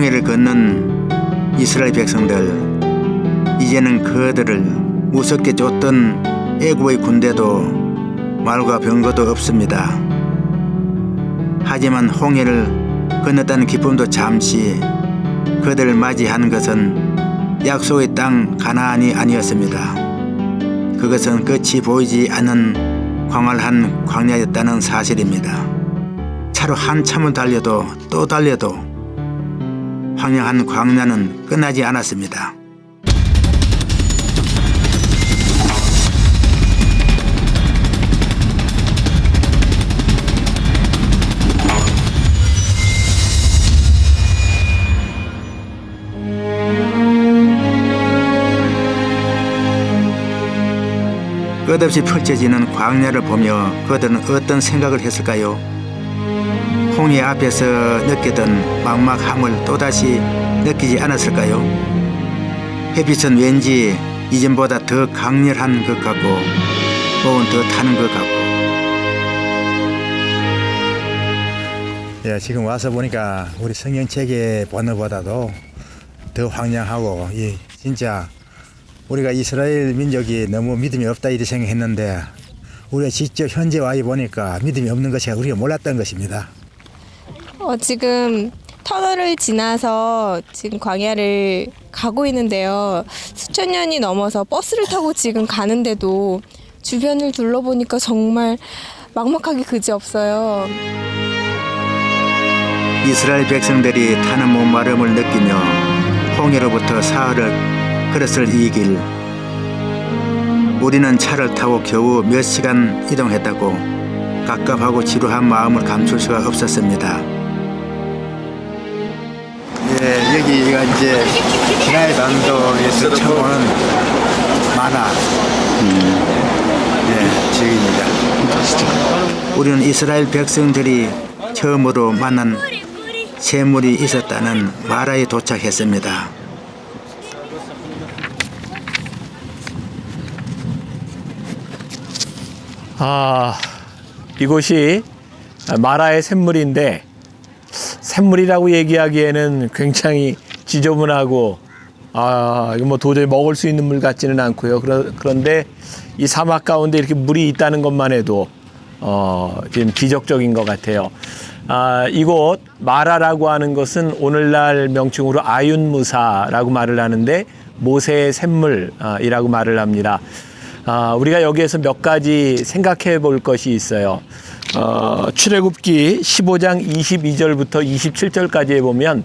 홍해를 건넌 이스라엘 백성들, 이제는 그들을 무섭게 쫓던 애굽의 군대도 말과 병거도 없습니다. 하지만 홍해를 건넜다는 기쁨도 잠시, 그들을 맞이한 것은 약속의 땅 가나안이 아니었습니다. 그것은 끝이 보이지 않는 광활한 광야였다는 사실입니다. 차로 한참을 달려도 또 달려도 황량한 광야는 끝나지 않았습니다. 끝없이 펼쳐지는 광야를 보며 그들은 어떤 생각을 했을까요? 홍해 앞에서 느끼던 막막함을 또다시 느끼지 않았을까요? 햇빛은 왠지 이전보다 더 강렬한 것 같고 혹은 더 타는 것 같고. 지금 와서 보니까 우리 성경책의 번호보다도 더 황량하고 진짜 우리가 이스라엘 민족이 너무 믿음이 없다 이렇게 생각했는데 우리가 직접 현재 와 보니까 믿음이 없는 것이 우리가 몰랐던 것입니다. 지금 터널을 지나서 지금 광야를 가고 있는데요. 수천 년이 넘어서 버스를 타고 지금 가는데도 주변을 둘러보니까 정말 막막하기 그지없어요. 이스라엘 백성들이 타는 목마름을 느끼며 홍해로부터 사흘을 걸었을 이 길, 우리는 차를 타고 겨우 몇 시간 이동했다고 갑갑하고 지루한 마음을 감출 수가 없었습니다. 여기가 이제 시나이 반도에서 처음 오는 마나 지역입니다. 우리는 이스라엘 백성들이 처음으로 만난 샘물이 있었다는 마라에 도착했습니다. 이곳이 마라의 샘물인데 샘물이라고 얘기하기에는 굉장히 지저분하고 이거 뭐 도저히 먹을 수 있는 물 같지는 않고요. 그런데 이 사막 가운데 이렇게 물이 있다는 것만 해도 지금 기적적인 것 같아요. 이곳 마라라고 하는 것은 오늘날 명칭으로 아윤무사라고 말을 하는데 모세의 샘물이라고 말을 합니다. 우리가 여기에서 몇 가지 생각해 볼 것이 있어요. 출애굽기 15장 22절부터 27절까지에 보면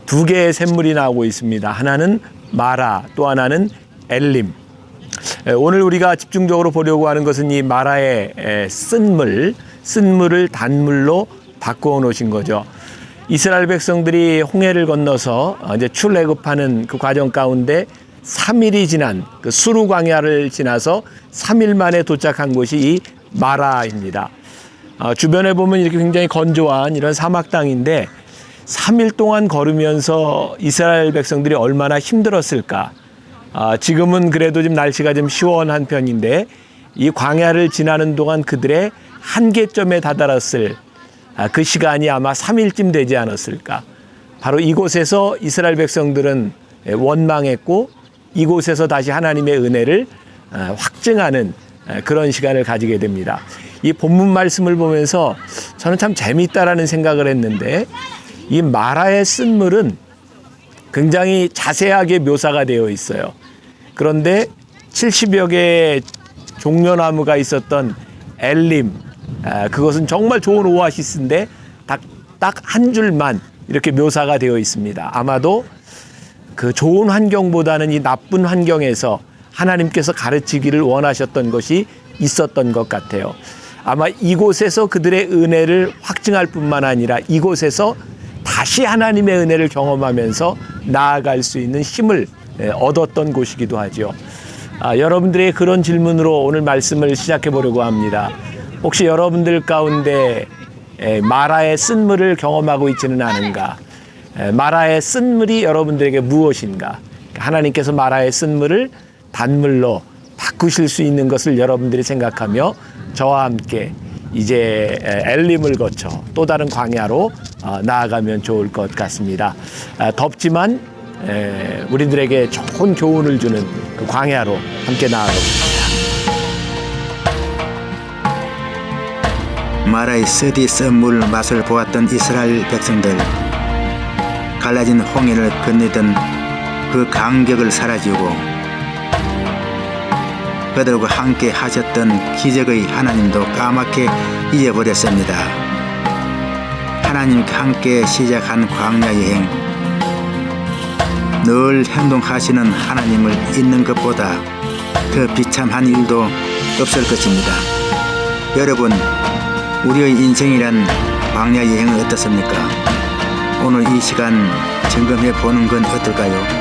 두 개의 샘물이 나오고 있습니다. 하나는 마라, 또 하나는 엘림. 오늘 우리가 집중적으로 보려고 하는 것은 이 마라의 쓴 물을 단물로 바꾸어 놓으신 거죠. 이스라엘 백성들이 홍해를 건너서 이제 출애굽하는 그 과정 가운데 3일이 지난 그 수루 광야를 지나서 3일 만에 도착한 곳이 이 마라입니다. 주변에 보면 이렇게 굉장히 건조한 이런 사막 땅인데 3일 동안 걸으면서 이스라엘 백성들이 얼마나 힘들었을까. 지금은 그래도 좀 날씨가 좀 시원한 편인데 이 광야를 지나는 동안 그들의 한계점에 다다랐을 그 시간이 아마 3일쯤 되지 않았을까. 바로 이곳에서 이스라엘 백성들은 원망했고 이곳에서 다시 하나님의 은혜를 확증하는 그런 시간을 가지게 됩니다. 이 본문 말씀을 보면서 저는 참 재미있다라는 생각을 했는데 이 마라의 쓴 물은 굉장히 자세하게 묘사가 되어 있어요. 그런데 70여 개의 종려나무가 있었던 엘림, 그것은 정말 좋은 오아시스인데 딱 한 줄만 이렇게 묘사가 되어 있습니다. 아마도 그 좋은 환경보다는 이 나쁜 환경에서 하나님께서 가르치기를 원하셨던 것이 있었던 것 같아요. 아마 이곳에서 그들의 은혜를 확증할 뿐만 아니라 이곳에서 다시 하나님의 은혜를 경험하면서 나아갈 수 있는 힘을 얻었던 곳이기도 하죠. 여러분들의 그런 질문으로 오늘 말씀을 시작해 보려고 합니다. 혹시 여러분들 가운데 마라의 쓴물을 경험하고 있지는 않은가? 마라의 쓴물이 여러분들에게 무엇인가? 하나님께서 마라의 쓴물을 단물로 바꾸실 수 있는 것을 여러분들이 생각하며 저와 함께 이제 엘림을 거쳐 또 다른 광야로 나아가면 좋을 것 같습니다. 덥지만 우리들에게 좋은 교훈을 주는 그 광야로 함께 나아갑니다. 마라의 쓰디 쓴물 맛을 보았던 이스라엘 백성들, 갈라진 홍해를 건너던 그 간격을 사라지고 그들과 함께 하셨던 기적의 하나님도 까맣게 잊어버렸습니다. 하나님과 함께 시작한 광야 여행, 늘 행동하시는 하나님을 잊는 것보다 더 비참한 일도 없을 것입니다. 여러분, 우리의 인생이란 광야 여행은 어떻습니까? 오늘 이 시간 점검해 보는 건 어떨까요?